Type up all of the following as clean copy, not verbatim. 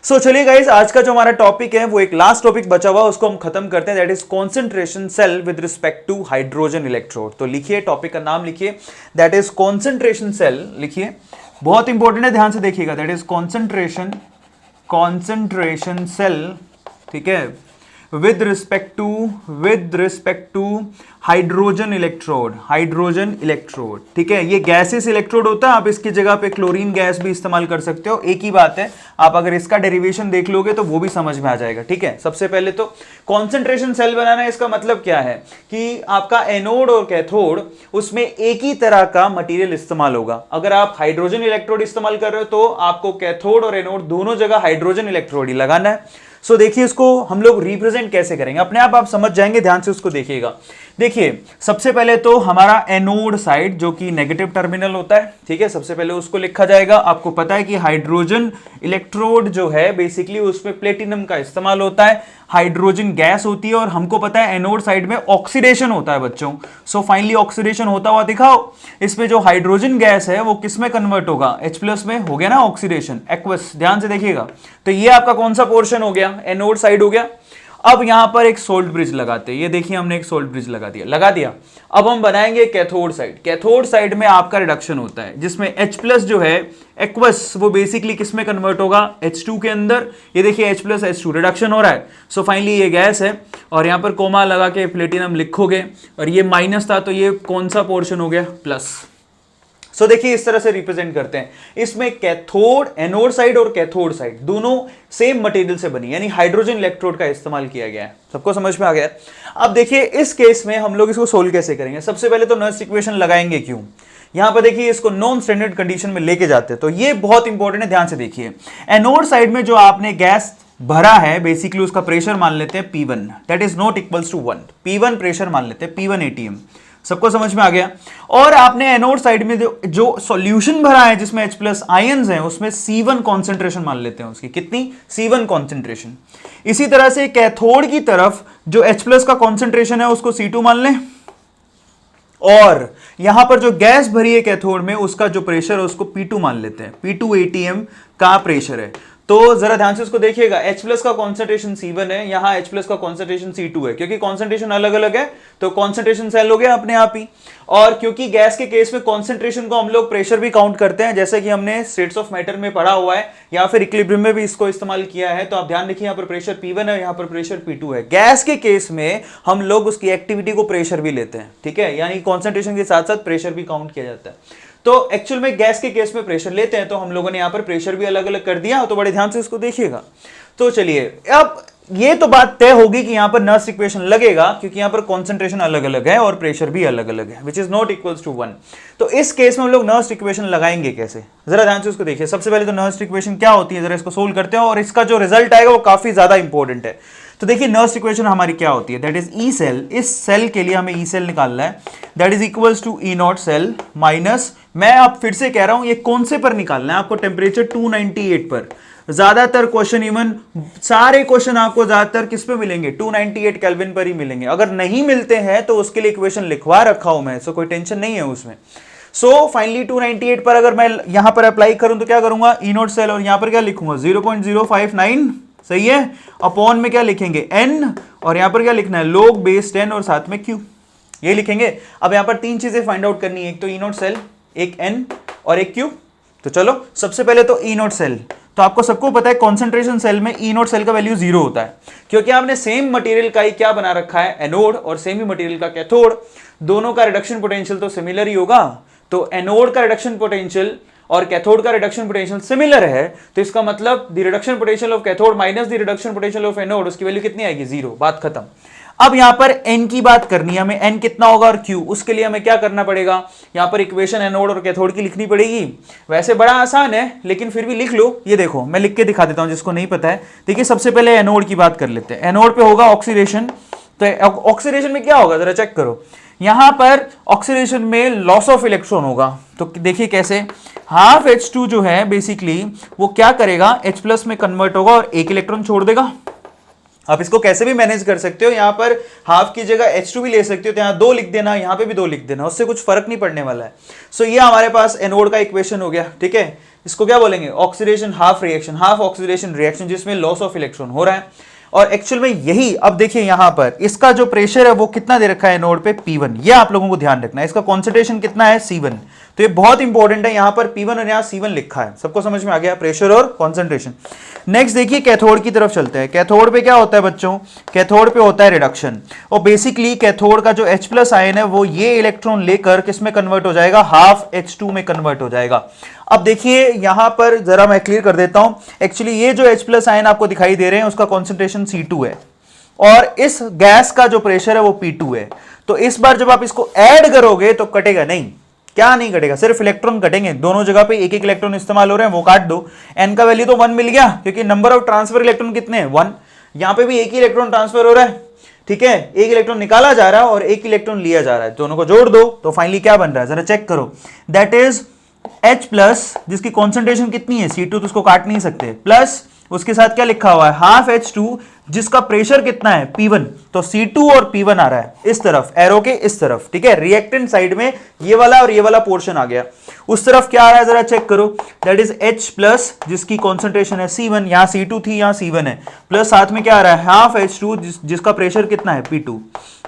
सो चलिए गाइस, आज का जो हमारा टॉपिक है वो एक लास्ट टॉपिक बचा हुआ, उसको हम खत्म करते हैं। That is concentration cell with respect to hydrogen electrode. तो लिखिए, टॉपिक का नाम लिखिए, दैट इज कॉन्सेंट्रेशन सेल। लिखिए, बहुत इंपॉर्टेंट है, ध्यान से देखिएगा। दैट इज कॉन्सेंट्रेशन सेल, ठीक है, with respect to hydrogen electrode, ठीक है। ये गैसेस इलेक्ट्रोड होता है, आप इसकी जगह पे क्लोरीन गैस भी इस्तेमाल कर सकते हो, एक ही बात है। आप अगर इसका डेरिवेशन देख लोगे तो वो भी समझ में आ जाएगा, ठीक है। सबसे पहले तो कॉन्सेंट्रेशन सेल बनाना है, इसका मतलब क्या है कि आपका एनोड और कैथोड, उसमें एक ही तरह का मटेरियल इस्तेमाल होगा। अगर आप हाइड्रोजन इलेक्ट्रोड इस्तेमाल कर रहे हो तो आपको कैथोड और एनोड दोनों जगह हाइड्रोजन इलेक्ट्रोड ही लगाना है। सो देखिए, इसको हम लोग रिप्रेजेंट कैसे करेंगे, अपने आप समझ जाएंगे, ध्यान से उसको देखिएगा। देखिए, सबसे पहले तो हमारा एनोड साइड जो कि नेगेटिव टर्मिनल होता है, ठीक है, सबसे पहले उसको लिखा जाएगा। आपको पता है कि हाइड्रोजन इलेक्ट्रोड जो है बेसिकली उसमें प्लेटिनम का इस्तेमाल होता है, हाइड्रोजन गैस होती है, और हमको पता है एनोड साइड में ऑक्सीडेशन होता है बच्चों। सो फाइनली ऑक्सीडेशन होता हुआ दिखाओ। इसमें जो हाइड्रोजन गैस है वो किस में कन्वर्ट होगा, H+ में हो गया ना ऑक्सीडेशन, एक्वस। ध्यान से देखिएगा, तो ये आपका कौन सा पोर्शन हो गया, एनोड साइड हो गया। अब यहां पर एक सोल्ट ब्रिज लगाते हैं, ये देखिए हमने एक सोल्ट ब्रिज लगा दिया। अब हम बनाएंगे कैथोड साइड। कैथोड साइड में आपका रिडक्शन होता है, जिसमें H+ जो है एक्वस, वो बेसिकली किस में कन्वर्ट होगा, H2 के अंदर। ये देखिए H+ H2 रिडक्शन हो रहा है। सो फाइनली ये गैस है, और यहां पर कोमा लगा के प्लेटिनम लिखोगे, और ये माइनस था तो ये कौन सा पोर्शन हो गया, प्लस। सो देखिए, इस तरह से रिप्रेजेंट करते हैं। इसमें कैथोड, एनोड साइड और कैथोड साइड दोनों सेम मटेरियल से बनी, यानी हाइड्रोजन इलेक्ट्रोड का इस्तेमाल किया गया है। सबको समझ में आ गया। अब देखिए, इस केस में हम लोग इसको सोल्व कैसे करेंगे। सबसे पहले तो नर्स इक्वेशन लगाएंगे। क्यों, यहां पर देखिए इसको नॉन स्टैंडर्ड कंडीशन में लेके जाते हैं, तो ये बहुत इंपॉर्टेंट है, ध्यान से देखिए। एनोड साइड में जो आपने गैस भरा है, बेसिकली उसका प्रेशर मान लेते हैं P1, that is not equals to 1। P1 pressure मान लेते हैं, P1 ATM। सबको समझ में आ गया। और आपने एनोड साइड में जो सॉल्यूशन भरा है जिसमें H+ आयंस हैं, उसमें C1 कॉन्सेंट्रेशन मान लेते हैं उसकी, कितनी, C1 कॉन्सेंट्रेशन। इसी तरह से कैथोड की तरफ जो H+ का कॉन्सेंट्रेशन है उसको C2 मान लें, और यहां पर जो गैस भरी है कैथोड में उसका जो प्रेशर है उसको P2 मान लेते हैं, P2 ATM का प्रेशर है। तो जरा ध्यान से उसको देखिएगा, H+ का कॉन्सेंट्रेशन C1 है, यहां H+ का कॉन्सेंट्रेशन C2 है। क्योंकि कॉन्सेंट्रेशन अलग अलग है तो कॉन्सेंट्रेशन सेल हो गया अपने आप ही। और क्योंकि गैस के केस में कॉन्सेंट्रेशन को हम लोग प्रेशर भी काउंट करते हैं, जैसे कि हमने स्टेट्स ऑफ मैटर में पढ़ा हुआ है, या फिर इक्विलिब्रियम में भी इसको इस्तेमाल किया है। तो आप ध्यान रखिए, यहाँ पर प्रेशर P1 है, यहाँ पर प्रेशर P2 है। गैस के केस में हम लोग उसकी एक्टिविटी को प्रेशर भी लेते हैं, ठीक है, यानी कॉन्सेंट्रेशन के साथ साथ प्रेशर भी काउंट किया जाता है। तो एक्चुअल में गैस के केस में प्रेशर लेते हैं, तो हम लोगों ने यहां पर प्रेशर भी अलग अलग कर दिया, तो बड़े ध्यान से इसको देखिएगा। तो चलिए, अब ये तो बात तय होगी कि यहां पर नर्स इक्वेशन लगेगा, क्योंकि यहां पर कॉन्सेंट्रेशन अलग अलग है और प्रेशर भी अलग अलग है, which is not equals to 1। तो इस केस में हम लोग नर्स इक्वेशन लगाएंगे कैसे, जरा ध्यान से उसको देखिए। सबसे पहले तो नर्स इक्वेशन क्या होती है, जरा इसको सोल्व करते हैं, और इसका जो रिजल्ट आएगा वो काफी ज्यादा इंपॉर्टेंट है। तो देखिए, नर्स इक्वेशन हमारी क्या होती है, दैट इज ई सेल। इस सेल के लिए हमें ई सेल निकालना है, that is equals to E0 cell minus, मैं अब फिर से कह रहा हूं, ये कौन से पर निकालना है आपको, टेम्परेचर 298 पर। ज्यादातर क्वेश्चन, इवन सारे क्वेश्चन आपको ज्यादातर किस पे मिलेंगे, 298 केल्विन पर ही मिलेंगे। अगर नहीं मिलते हैं तो उसके लिए इक्वेशन लिखवा रखा हूं मैं, सो कोई टेंशन नहीं है उसमें। सो फाइनली 298 पर अगर मैं यहां पर अप्लाई करूं तो क्या करूंगा, E0 सेल, और यहां पर क्या लिखूंगा, 0.059, सही है, अपॉन में क्या लिखेंगे, n, और यहां पर क्या लिखना है, log base 10 और साथ में q, ये लिखेंगे। अब यहां पर तीन चीजें फाइंड आउट करनी है, एक तो E0 सेल, एक n और एक q। तो चलो, सबसे पहले तो E0 सेल। तो आपको सबको पता है कॉन्सेंट्रेशन सेल में E0 सेल का वैल्यू 0 होता है, क्योंकि आपने सेम मटेरियल का ही क्या बना रखा है, एनोड, और सेम ही मटेरियल का कैथोड। दोनों का रिडक्शन पोटेंशियल तो सिमिलर ही होगा। तो एनोड का रिडक्शन पोटेंशियल और कैथोड का रिडक्शन पोटेंशियल सिमिलर है, तो इसका मतलब the reduction potential of cathode minus the reduction potential of anode, उसकी वैल्यू कितनी आएगी, 0, बात खत्म। अब यहां पर n की बात करनी है हमें, n कितना होगा और q, उसके लिए हमें क्या करना पड़ेगा, यहां पर इक्वेशन एनोड और कैथोड की लिखनी पड़ेगी। वैसे बड़ा आसान है, लेकिन फिर भी लिख लो। ये देखो, मैं लिख के दिखा देता हूं जिसको नहीं पता है। देखिए, सबसे पहले एनोड की बात कर लेते हैं। एनोड पे होगा ऑक्सीडेशन, तो ऑक्सीडेशन में क्या होगा, जरा चेक करो। यहां पर ऑक्सीडेशन में लॉस ऑफ इलेक्ट्रॉन होगा, तो देखिए कैसे, हाफ H2 जो है बेसिकली वो क्या करेगा, H+ में कन्वर्ट होगा और एक इलेक्ट्रॉन छोड़ देगा। आप इसको कैसे भी मैनेज कर सकते हो, यहां पर हाफ की जगह H2 भी ले सकते हो, तो यहां 2 लिख देना, यहां पे भी 2 लिख देना, उससे कुछ फर्क नहीं पड़ने वाला है। सो ये हमारे पास एनोड का इक्वेशन हो गया, ठीक है। इसको क्या बोलेंगे, oxidation half reaction, half oxidation reaction जिसमें लॉस ऑफ इलेक्ट्रॉन हो रहा है। और एक्चुअल में यही, अब देखिए यहां पर इसका जो प्रेशर है वो कितना दे रखा है नोड पे, P1। ये आप लोगों को ध्यान रखना है, इसका कॉन्सेंट्रेशन कितना है, C1। तो ये बहुत इंपॉर्टेंट है, यहां पर P1 और यहां C1 लिखा है, सबको समझ में आ गया, प्रेशर और कॉन्सेंट्रेशन। नेक्स्ट देखिए कैथोड की तरफ चलते हैं। कैथोड पे क्या होता है बच्चों, कैथोड पे होता है रिडक्शन, और बेसिकली कैथोड का जो H+ आयन है वो ये इलेक्ट्रॉन लेकर किस में कन्वर्ट हो जाएगा, हाफ H2 में कन्वर्ट हो जाएगा। अब देखिए यहां पर जरा मैं क्लियर कर देता हूं, एक्चुअली ये जो H+ आयन आपको दिखाई दे रहे हैं उसका कॉन्सेंट्रेशन C2 है और इस गैस का जो प्रेशर है वो P2 है। तो इस बार जब आप इसको ऐड करोगे तो कटेगा नहीं, क्या नहीं कटेगा, सिर्फ इलेक्ट्रॉन कटेंगे, दोनों जगह पे एक एक इलेक्ट्रॉन इस्तेमाल हो रहे हैं, वो काट दो। n का वैल्यू तो 1 मिल गया क्योंकि नंबर ऑफ ट्रांसफर इलेक्ट्रॉन कितने हैं, 1। यहां पे भी एक ही इलेक्ट्रॉन ट्रांसफर हो रहा है, ठीक है, एक इलेक्ट्रॉन निकाला जा रहा है और एक इलेक्ट्रॉन लिया जा रहा है, दोनों को जोड़ दो तो फाइनली क्या बन रहा है, जरा चेक करो, दैट इज H+ जिसकी कॉन्सेंट्रेशन कितनी है C2, तो उसको काट नहीं सकते, प्लस उसके साथ क्या लिखा हुआ है, हाफ H2 जिसका प्रेशर कितना है P1, तो C2 और P1 आ रहा है इस तरफ, एरो के इस तरफ, ठीक है, रिएक्टेंट साइड में ये वाला और ये वाला पोर्शन आ गया, उस तरफ क्या आ रहा है जरा चेक करो, दैट इज H+ जिसकी कॉन्सेंट्रेशन है C1, यहां C2 थी यहां C1 है, प्लस साथ में क्या आ रहा है, हाफ H2 जिसका प्रेशर कितना है P2।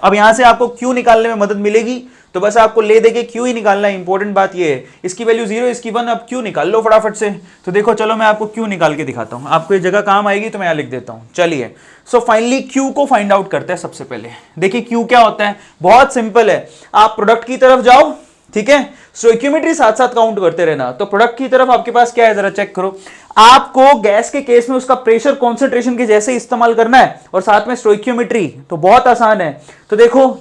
अब यहां से आपको Q निकालने में मदद मिलेगी, तो बस आपको ले दे के Q ही निकालना है, इंपॉर्टेंट बात ये है, इसकी वैल्यू 0 इसकी 1, अब Q निकाल लो फटाफट से। तो देखो चलो मैं आपको Q निकाल के दिखाता हूं, आपको ये जगह काम आएगी तो मैं यहां लिख देता हूं। चलिए सो फाइनली Q को फाइंड आउट करते हैं। सबसे पहले देखिए Q क्या होता है, बहुत सिंपल है, आप प्रोडक्ट की तरफ जाओ, ठीक है, स्टोइकियोमेट्री साथ साथ काउंट करते रहना। तो प्रोडक्ट की तरफ आपके पास क्या है जरा चेक करो, आपको गैस के केस में उसका प्रेशर कॉन्सेंट्रेशन के जैसे इस्तेमाल करना है और साथ में स्टोइकियोमेट्री, तो बहुत आसान है। तो देखो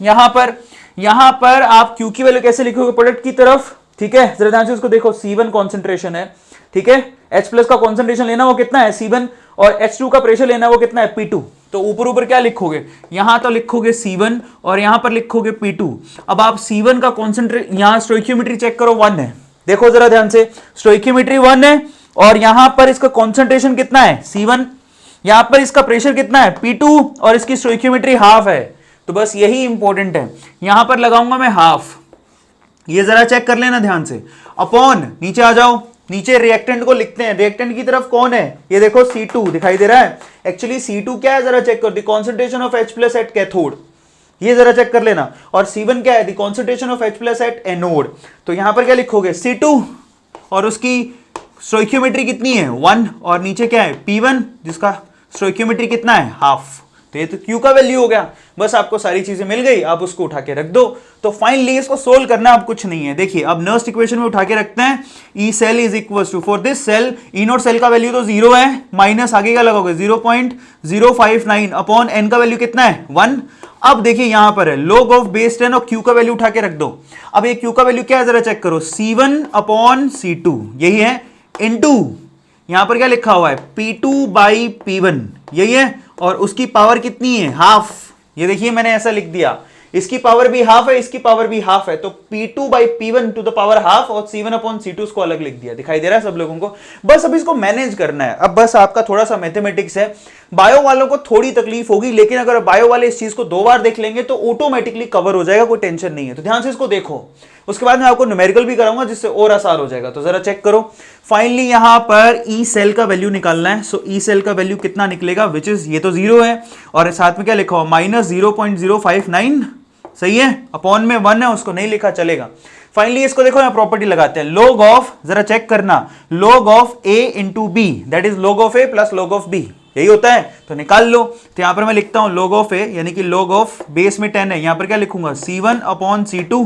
यहां पर आप Q की वैल्यू कैसे लिखोगे प्रोडक्ट की तरफ, ठीक है, जरा ध्यान से उसको देखो, C1 कॉन्सेंट्रेशन है, ठीक है, H+ का कॉन्सेंट्रेशन लेना वो कितना है C1 और H2 का प्रेशर लेना वो कितना है P2। तो ऊपर ऊपर क्या लिखोगे, यहां तो लिखोगे C1 और यहां पर लिखोगे P2। अब आप C1 का कॉन्सेंट्रेशन, यहां स्टोइकियोमेट्री चेक करो 1 है, देखो जरा ध्यान से, स्टोइकियोमेट्री 1 है और यहां पर इसका कॉन्सेंट्रेशन कितना है C1, यहां पर इसका प्रेशर कितना है P2 और इसकी स्टोइकियोमेट्री हाफ है। तो बस यही इंपॉर्टेंट है, यहां पर लगाऊंगा मैं हाफ, ये जरा चेक कर लेना ध्यान से, अपॉन नीचे आ जाओ, नीचे रिएक्टेंट को लिखते हैं, रिएक्टेंट की तरफ कौन है, ये देखो C2 दिखाई दे रहा है, एक्चुअली C2 क्या है जरा चेक कर, the concentration of H+ eight cathode, ये जरा चेक कर लेना, और C1 क्या है, the concentration of H+ at anode. तो यहां पर क्या लिखोगे C2 और उसकी स्टोइकियोमेट्री कितनी है 1 और नीचे क्या है P1 जिसका स्टोइकियोमेट्री कितना है हाफ। तो ये तो Q का वैल्यू हो गया, बस आपको सारी चीजें मिल गई, आप उसको उठा के रख दो। तो फाइनली इसको सोल्व करना अब कुछ नहीं है, देखिए अब नर्स्ट इक्वेशन में उठा के रखते हैं, E cell is equal to, for this cell E0 cell का वैल्यू तो 0 है, माइनस आगे का लगाओगे 0.059 अपॉन n का वैल्यू कितना है 1। अब देखिए यहां पर है log ऑफ बेस 10 और Q का वैल्यू उठा के रख दो। अब ये Q का वैल्यू क्या है जरा चेक करो, C1 अपॉन C2 यही है, इनटू यहां पर क्या लिखा हुआ है P2 बाई P1 यही है, और उसकी पावर कितनी है हाफ, ये देखिए मैंने ऐसा लिख दिया, इसकी पावर भी हाफ है इसकी पावर भी हाफ है, तो P2 by P1 to the power half और C1 अपॉन C2 को अलग लिख दिया, दिखाई दे रहा है सब लोगों को। बस अब इसको मैनेज करना है, अब बस आपका थोड़ा सा मैथमेटिक्स है, बायो वालों को थोड़ी तकलीफ होगी, लेकिन अगर बायो वाले इस चीज को 2 बार देख लेंगे तो ऑटोमेटिकली कवर हो जाएगा, कोई टेंशन नहीं है। तो ध्यान से इसको देखो, उसके बाद मैं आपको न्यूमेरिकल भी कराऊंगा जिससे और आसान हो जाएगा। तो जरा चेक करो, फाइनली यहां पर ई सेल का वैल्यू निकालना है। सो ई सेल का वैल्यू कितना निकलेगा, विच इज ये तो 0 है और साथ में क्या लिखा हुआ माइनस 0.059, सही है, अपॉन में 1 है उसको नहीं लिखा चलेगा। फाइनली इसको देखो यहाँ प्रॉपर्टी लगाते हैं, log ऑफ, जरा चेक करना, log of a into B that is log of a plus log of b, यही होता है, तो निकाल लो। तो यहां पर मैं लिखता हूं log ऑफ a यानी कि log ऑफ बेस में 10 है, यहां पर क्या लिखूंगा C1 अपॉन C2,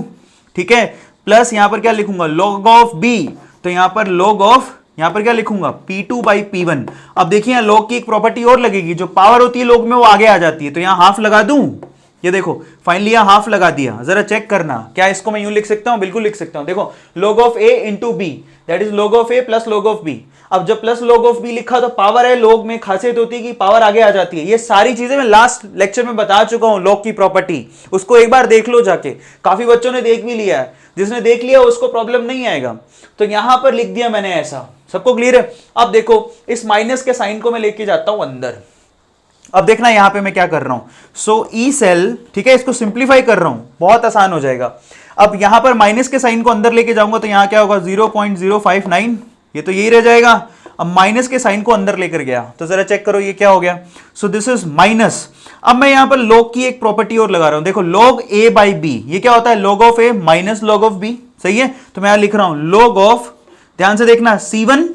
ठीक है, प्लस यहां पर क्या लिखूंगा log ऑफ b, तो यहां पर log ऑफ, यहां पर क्या लिखूंगा P2 बाई P1। अब देखिए यहाँ log की एक प्रॉपर्टी और लगेगी, जो पावर होती है log में वो आगे आ जाती है, तो यहां हाफ लगा दूं, ये देखो फाइनली यहां हाफ लगा दिया। जरा चेक करना, क्या इसको मैं यूं लिख सकता हूं, बिल्कुल लिख सकता हूं, देखो log of a into B that is log of a plus log of b। अब जब प्लस log ऑफ b लिखा तो पावर है, log में खासियत होती है कि पावर आगे आ जाती है। ये सारी चीजें मैं लास्ट लेक्चर में बता चुका हूं, log की प्रॉपर्टी, उसको एक बार देख लो जाके, काफी बच्चों ने देख भी लिया है, जिसने देख लिया उसको प्रॉब्लम नहीं आएगा। तो यहां पर लिख दिया मैंने ऐसा, सबको क्लियर है। अब देखो इस माइनस के साइन को मैं लेके जाता हूं अंदर, अब देखना यहां पे मैं क्या कर रहा हूं, सो ई सेल, ठीक है, इसको सिंप्लीफाई कर रहा हूं, बहुत आसान हो जाएगा। अब यहां पर माइनस के साइन को अंदर लेके जाऊंगा तो यहां क्या होगा 0.059, ये तो यही रह जाएगा। अब माइनस के साइन को अंदर लेकर गया तो जरा चेक करो ये क्या हो गया। सो दिस इज माइनस। अब मैं यहां पर log की एक प्रॉपर्टी और लगा रहा हूं, देखो log a बाई बी, ये क्या होता है log of a minus log of b, सही है। तो मैं यहां लिख रहा हूं log ऑफ, ध्यान से देखना C1,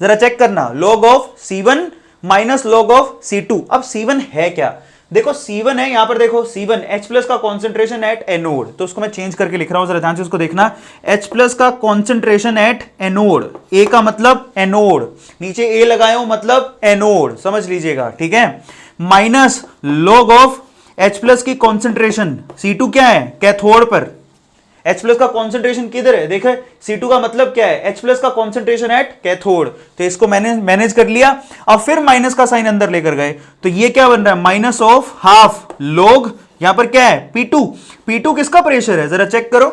जरा चेक करना, log of C1 minus log of C2। अब C1 है क्या, देखो C1 है, यहां पर देखो C1 H प्लस का कॉन्सेंट्रेशन एट एनोड, तो उसको मैं चेंज करके लिख रहा हूं, जरा ध्यान से उसको देखना। H प्लस का कॉन्सेंट्रेशन एट एनोड, A का मतलब एनोड, नीचे A लगाए हो मतलब एनोड, समझ लीजिएगा, ठीक है। Minus log of H plus की कॉन्सेंट्रेशन, C2 क्या है, कैथोड पर, H प्लस का कॉन्सेंट्रेशन किधर है, देखे C2 का मतलब क्या है, H प्लस का कॉन्सेंट्रेशन एट कैथोड, तो इसको मैंने मैनेज कर लिया। अब फिर माइनस का साइन अंदर लेकर गए तो ये क्या बन रहा है, माइनस ऑफ हाफ log, यहां पर क्या है P2, P2 किसका प्रेशर है जरा चेक करो,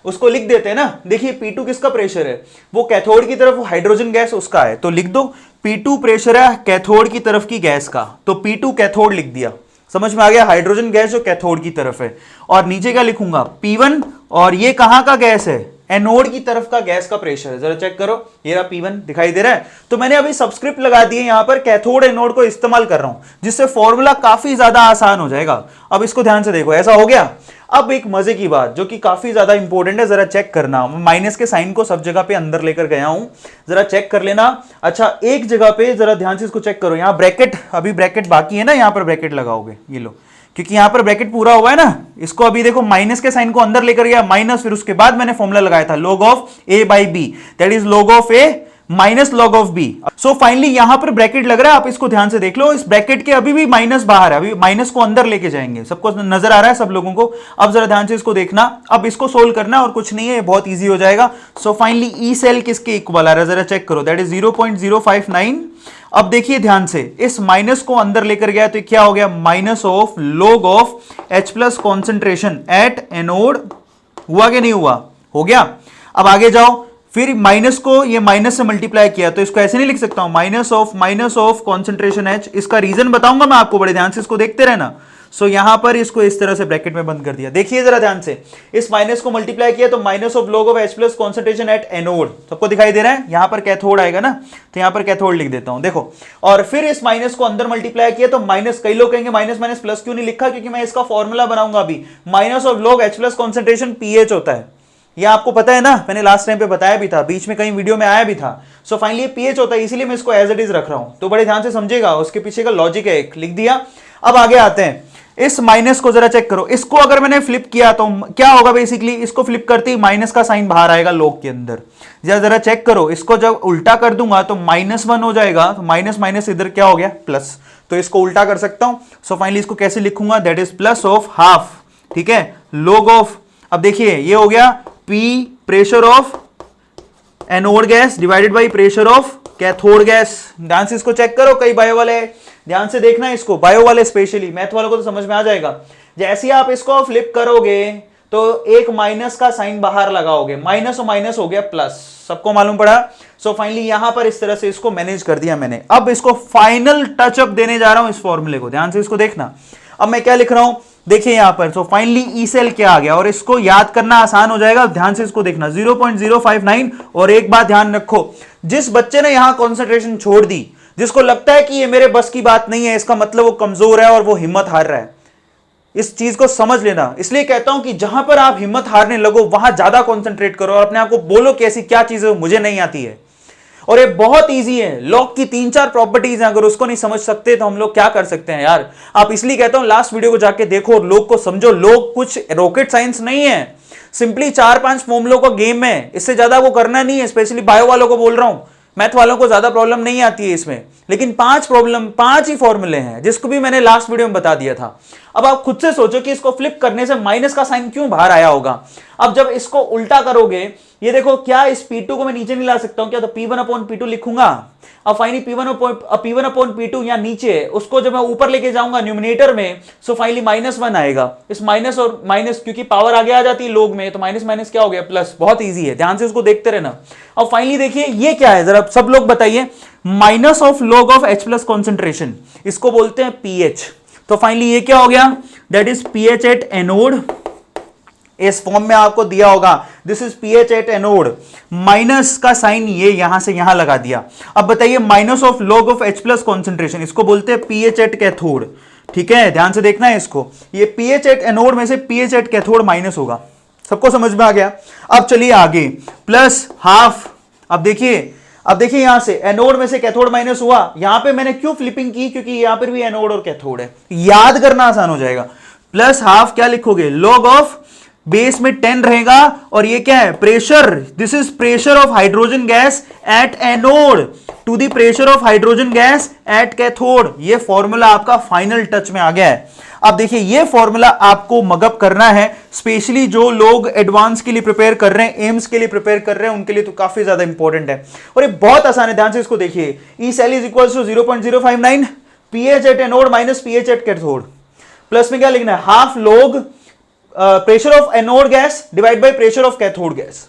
उसको लिख देते हैं ना, देखिए P2 किसका प्रेशर है, वो कैथोड की तरफ हाइड्रोजन गैस उसका है, तो लिख दो P2 प्रेशर है कैथोड की तरफ की गैस का, तो P2 कैथोड लिख दिया, समझ में आ गया, हाइड्रोजन गैस जो कैथोड की तरफ है। और नीचे क्या लिखूंगा P1, और ये कहां का गैस है, एनोड की तरफ का गैस का प्रेशर है, जरा चेक करो, ये रहा P1 दिखाई दे रहा है। तो मैंने अभी सब्सक्रिप्ट लगा दिए यहां पर, कैथोड एनोड को इस्तेमाल कर रहा हूं, जिससे फॉर्मूला काफी ज्यादा आसान हो जाएगा। अब इसको ध्यान से देखो, ऐसा हो गया। अब एक मजे की बात जो कि काफी ज्यादा इंपॉर्टेंट है, जरा चेक करना, माइनस के साइन को सब जगह पे अंदर लेकर गया हूं, जरा चेक कर लेना। अच्छा एक जगह पे जरा ध्यान से इसको चेक करो, यहां ब्रैकेट, अभी ब्रैकेट बाकी है ना, यहां पर ब्रैकेट लगाओगे, ये लो, क्योंकि यहां पर ब्रैकेट पूरा हुआ है ना, इसको अभी देखो माइनस के साइन को अंदर लेकर गया माइनस, फिर उसके बाद मैंने फॉर्मूला लगाया था log of a by B, that is log of a minus log of b। So finally यहां पर ब्रैकेट लग रहा है, आप इसको ध्यान से देख लो, इस ब्रैकेट के अभी भी माइनस बाहर है, अभी माइनस को अंदर लेके जाएंगे, सबको नजर आ रहा है सब लोगों को। अब जरा ध्यान से इसको देखना, अब इसको सोल्व करना और कुछ नहीं है, बहुत ईजी हो जाएगा। सो फाइनली ई सेल किसके इक्वल आ रहा है जरा चेक करो, दैट इज 0.059। अब देखिए ध्यान से, इस माइनस को अंदर लेकर गया तो क्या हो गया, minus of log of H plus concentration at anode, हुआ कि नहीं हुआ, हो गया। अब आगे जाओ, फिर माइनस को ये माइनस से मल्टीप्लाई किया, तो इसको ऐसे नहीं लिख सकता हूं, माइनस ऑफ कॉन्सेंट्रेशन H, इसका रीजन बताऊंगा मैं आपको, बड़े ध्यान से इसको देखते रहना। सो यहां पर इसको इस तरह से ब्रैकेट में बंद कर दिया, देखिए जरा ध्यान से, इस माइनस को मल्टीप्लाई किया तो minus of log of H plus concentration at anode, सबको दिखाई दे रहा है, यहां पर कैथोड आएगा ना, तो यहां पर कैथोड लिख देता हूं, देखो। और फिर इस माइनस को अंदर मल्टीप्लाई किया तो माइनस, कई लोग कहेंगे माइनस माइनस प्लस क्यों नहीं लिखा, क्योंकि मैं इसका फॉर्मूला बनाऊंगा अभी, minus of log H plus concentration pH होता है, ये आपको पता है ना, मैंने लास्ट टाइम पे बताया भी था, बीच में कहीं वीडियो में आया भी था। सो फाइनली ये pH होता है, इसीलिए मैं इसको एज इट इज रख रहा हूं, तो बड़े ध्यान से समझेगा, उसके पीछे का लॉजिक है, एक लिख दिया। अब आगे आते हैं, इस माइनस को जरा चेक करो, इसको अगर मैंने फ्लिप किया तो क्या होगा, बेसिकली इसको फ्लिप करते ही माइनस का साइन बाहर आएगा log के अंदर, जरा चेक करो, इसको जब उल्टा कर दूंगा तो -1 हो जाएगा, तो माइनस माइनस इधर क्या हो गया प्लस, तो इसको उल्टा कर सकता हूं। सो फाइनली इसको कैसे लिखूंगा, that is plus of half, ठीक है, log ऑफ, अब देखिए ये हो गया P pressure of anode gas divided by pressure of cathode gas. ध्यान से इसको चेक करो, कई बायो वाले ध्यान से देखना इसको, बायो वाले स्पेशली, मैथ वालों को तो समझ में आ जाएगा। जैसे ही आप इसको फ्लिप करोगे तो एक माइनस का साइन बाहर लगाओगे, माइनस और माइनस हो गया प्लस, सबको मालूम पड़ा। सो फाइनली यहां पर इस तरह से इसको मैनेज कर दिया मैंने। अब इसको फाइनल टचअप देने जा रहा हूं इस फॉर्मूले को, ध्यान से इसको देखना। अब मैं क्या लिख रहा हूं, देखिए यहां पर, सो फाइनली ई सेल क्या आ गया, और इसको याद करना आसान हो जाएगा, ध्यान से इसको देखना 0.059। और एक बात ध्यान रखो, जिस बच्चे ने यहां कॉन्सेंट्रेशन छोड़ दी, जिसको लगता है कि ये मेरे बस की बात नहीं है, इसका मतलब वो कमजोर है और वो हिम्मत हार रहा है, इस चीज को समझ लेना। इसलिए कहता हूं कि जहां पर आप हिम्मत हारने लगो वहां ज्यादा कंसंट्रेट करो और अपने आप को बोलो कि ऐसी क्या चीज है मुझे नहीं आती है। और ये बहुत इजी है, लॉग की 3-4 प्रॉपर्टीज हैं, अगर उसको नहीं समझ सकते तो हम लोग क्या कर सकते हैं यार। आप इसलिए कहता हूं लास्ट वीडियो को जाके देखो और लोग को समझो, लोग कुछ रॉकेट साइंस नहीं है, सिंपली 4-5 फॉर्मूलों का गेम है, इससे ज्यादा वो करना नहीं है। स्पेशली बायो वालों को बोल रहा हूं, मैथ वालों को ज्यादा प्रॉब्लम नहीं आती है इसमें, लेकिन 5 ही फॉर्मूले हैं, जिसको भी मैंने लास्ट वीडियो में बता दिया था। अब आप खुद से सोचो कि इसको फ्लिप करने से माइनस का साइन क्यों बाहर आया होगा। अब जब इसको उल्टा करोगे, ये देखो, क्या इस P2 को मैं नीचे नहीं ला सकता हूं क्या, तो P1/P2 लिखूंगा। अब फाइनली P1/P2 यहां नीचे है, उसको जब मैं ऊपर लेके जाऊंगा न्यूमिनेटर में, सो फाइनली -1 आएगा। इस माइनस और माइनस, क्योंकि पावर आगे आ जाती है लोग में, तो माइनस माइनस क्या हो गया प्लस। बहुत ईजी है, ध्यान से उसको देखते रहना। अब फाइनली देखिए ये क्या है, जरा सब लोग बताइए, minus of log of H plus concentration, इसको बोलते हैं pH। तो फाइनली ये क्या हो गया, that is pH at anode इस फॉर्म में आपको दिया होगा, this is pH at anode, minus का साइन ये यहां से यहां लगा दिया। अब बताइए minus of log of H plus concentration, इसको बोलते हैं पीएच एट कैथोड। ठीक है, ध्यान से देखना है इसको, ये पीएच एट एनोड में से पीएच एट कैथोड माइनस होगा। सबको समझ में आ गया? अब चलिए आगे, प्लस हाफ। अब देखिए यहां से एनोड में से कैथोड माइनस हुआ, यहां पे मैंने क्यों फ्लिपिंग की, क्योंकि यहां पर भी एनोड और कैथोड है, याद करना आसान हो जाएगा। प्लस हाफ क्या लिखोगे, लॉग ऑफ बेस में 10 रहेगा, और ये क्या है, pressure, this is pressure of hydrogen gas at anode to the pressure of hydrogen gas at cathode. ये फॉर्मूला आपका फाइनल टच में आ गया है। अब देखिए ये फॉर्मूला आपको मगअप करना है, स्पेशली जो लोग एडवांस के लिए प्रिपेयर कर रहे हैं, एम्स के लिए प्रिपेयर कर रहे हैं, उनके लिए तो काफी ज्यादा इंपॉर्टेंट है, और ये बहुत आसान है। ध्यान से इसको देखिए, E cell is equal to 0.059 pH at anode minus pH at cathode, plus में क्या लिखना है, half log pressure of anode gas divide by pressure of cathode gas.